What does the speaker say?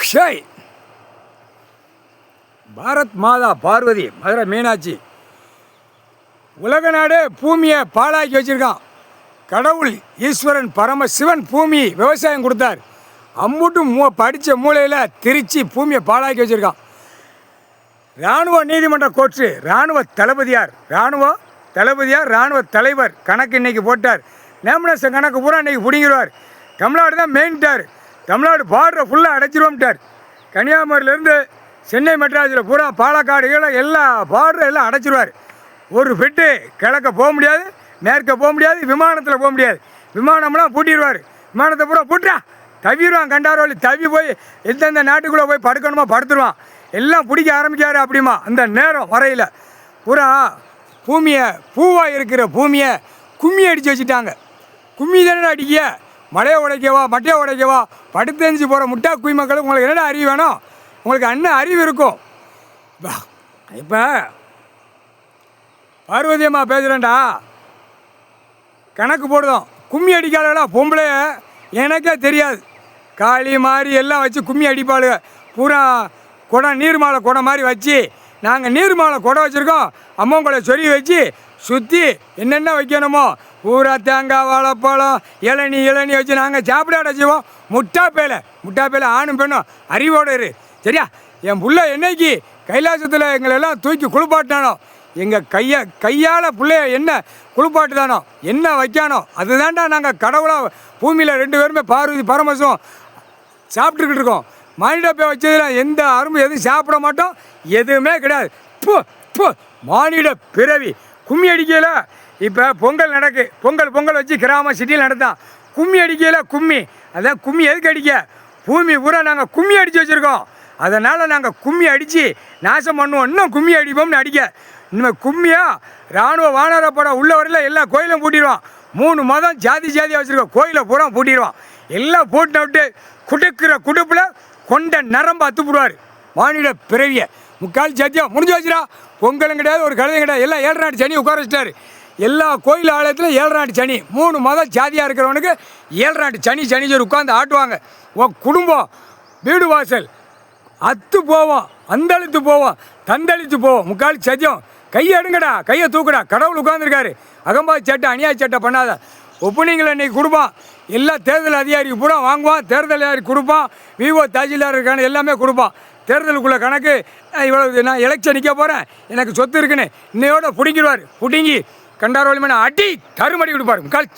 Shy Bharat மாதா பார்வதி மதுரை மீனாட்சி உலக நாடு பூமியை பாழாக்கி வச்சுருக்கான். கடவுள் ஈஸ்வரன் பரமசிவன் பூமி விவசாயம் கொடுத்தார். அம்புட்டும் படித்த மூலையில் திருச்சி பூமியை பாழாக்கி வச்சுருக்கான். இராணுவ நீதிமன்ற கோர்ட்டு இராணுவ தளபதியார் இராணுவ தலைவர் கணக்கு இன்றைக்கி போட்டார். நேமினேஷன் கணக்கு பூரா இன்றைக்கி பிடிங்கிடுவார். தமிழ்நாடு தான் மெயின்ட்டார். தமிழ்நாடு பார்டரை ஃபுல்லாக அடைச்சிருவோம்ட்டார். கன்னியாகுமரியிலேருந்து சென்னை மெட்ராஸில் பூரா பாலக்காடு எல்லா பார்டரும் எல்லாம் அடைச்சிருவார். ஒரு பெட்டு கிழக்க போக முடியாது, மேற்க போக முடியாது, விமானத்தில் போக முடியாது. விமானம்லாம் பூட்டிடுவார். விமானத்தை பூரா பூட்டா தவிடுவான். கண்டாரோலி தவி போய் எந்தெந்த நாட்டுக்குள்ளே போய் படுக்கணுமோ படுத்துருவான். எல்லாம் பிடிக்க ஆரம்பிக்காரு. அப்படிமா அந்த நேரம் வரையில் பூரா பூமியை பூவாக இருக்கிற பூமியை கும்மி அடித்து வச்சுட்டாங்க. கும்மி தானே அடிக்க, மழையை உடைக்கவா மட்டையை உடைக்கவா படுத்தெஞ்சு போகிற முட்டா குய் மக்களுக்கு உங்களுக்கு என்னடா அறிவு வேணும்? உங்களுக்கு அண்ணன் அறிவு இருக்கும். இப்போ பார்வதி அம்மா பேசுகிறேன்டா, கணக்கு போடுதோம். கும்மி அடிக்காதவளா பொம்பளை எனக்கே தெரியாது. காளி மாதிரி எல்லாம் வச்சு கும்மி அடிப்பாளுங்க. பூரா குடம் நீர்மாலை குடம் மாதிரி வச்சு நாங்கள் நீர்மாலை குடம் வச்சுருக்கோம். அம்மங்களை சொல்லி வச்சு சுற்றி என்னென்ன வைக்கணுமோ பூரா தேங்காய் வாழைப்பழம் இளநீ வச்சு நாங்கள் சாப்பிட செய்வோம். முட்டா பேலை ஆணும் பெண்ணும் அறிவோடு இரு சரியா? என் புள்ள என்னைக்கு கைலாசத்தில் எங்களெல்லாம் தூக்கி குளிப்பாட்டினானோ, எங்கள் கையால் பிள்ளைய என்ன குளிப்பாட்டுதானோ, என்ன வைக்கானோ அதுதான்டா நாங்கள் கடவுளாக பூமியில் 2 பேருமே பார்வதி பரமசிவம் சாப்பிட்டுக்கிட்டு இருக்கோம். மானிட வச்சதில் எந்த அரும்பு எதுவும் சாப்பிட மாட்டோம். எதுவுமே கிடையாது. மானிட பிறவி கும்மி அடிக்கையில் இப்போ பொங்கல் நடக்கு. பொங்கல் வச்சு கிராம சிட்டியில் நடத்தான். கும்மி அடிக்கையில் கும்மி அதான் கும்மி எதுக்கு அடிக்க? பூமி பூரா நாங்கள் கும்மி அடித்து வச்சுருக்கோம். அதனால் நாங்கள் கும்மி அடித்து நாசம் பண்ணுவோம். இன்னும் கும்மி அடிப்போம்னு அடிக்க. இனிமேல் கும்மியாக இராணுவ வானரப்படம் உள்ள வரையில் எல்லா கோயிலும் பூட்டிடுவான். 3 மதம் ஜாதியாக வச்சுருக்கோம். கோயிலை பூரா பூட்டிடுவான். எல்லாம் பூட்டின விட்டு குடுக்கிற குடுப்பில் கொண்ட நரம்பு அத்துப்பிடுவார். மானிட பிறவியை முக்கால் சத்தியம் முடிஞ்சு வச்சுடா. பொங்கலும் கிடையாது, ஒரு கழுதையும் கிடையாது. எல்லாம் 7 நாட்டு சனி உட்கார வச்சிட்டாரு. எல்லா கோயில் ஆலயத்திலும் 7 நாட்டு சனி. 3 மதம் ஜாதியாக இருக்கிறவனுக்கு 7 நாட்டு சனி உட்காந்து ஆட்டுவாங்க. உன் குடும்பம் வீடு வாசல் அத்து போவோம், அந்தளித்து போவோம், தந்தளித்து போவோம். முக்கால் சத்தியம். கையை எடுங்கடா, கையை தூக்குடா. கடவுள் உட்காந்துருக்காரு. அகம்பாய் சட்டை அநியாய சட்டை பண்ணாத. ஒப்பனிங்களை இன்றைக்கி கொடுப்பான். எல்லா தேர்தல் அதிகாரிக்கு பூரா வாங்குவான். தேர்தல் அதிகாரி கொடுப்பான். விஓ தாசில்தார் இருக்கான எல்லாமே கொடுப்பான். தேர்தலுக்குள்ள கணக்கு இவ்வளவு நான் எலெக்ஷன் நிற்க போகிறேன், எனக்கு சொத்து இருக்குன்னு இன்னையோட பிடிங்கிடுவார். பிடுங்கி கண்டாரோலிமான அடி தருமடி கொடுப்பார். முக்கால்